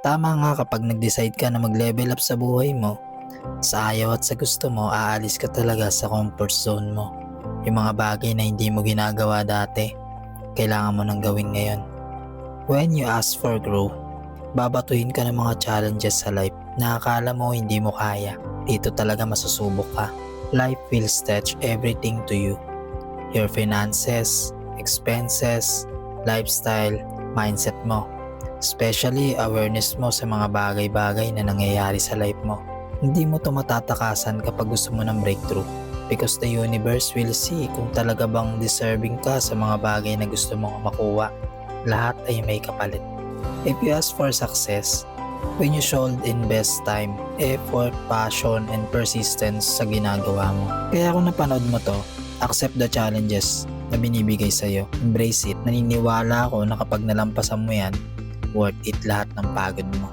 Tama nga, kapag nag-decide ka na mag-level up sa buhay mo, sa ayaw at sa gusto mo, aalis ka talaga sa comfort zone mo. Yung mga bagay na hindi mo ginagawa dati, kailangan mo nang gawin ngayon. When you ask for growth, babatuhin ka ng mga challenges sa life na akala mo hindi mo kaya. Dito talaga masusubok ka. Life will stretch everything to you. Your finances, expenses, lifestyle, mindset mo. Especially awareness mo sa mga bagay-bagay na nangyayari sa life mo. Hindi mo to matatakasan kapag gusto mo ng breakthrough, because the universe will see kung talaga bang deserving ka sa mga bagay na gusto mong makuha. Lahat ay may kapalit. If you ask for success, when you should invest time, effort, passion, and persistence sa ginagawa mo. Kaya kung napanood mo to, accept the challenges na binibigay sa'yo. Embrace it. Naniniwala ako na kapag nalampasan mo yan, worth it lahat ng pagod mo.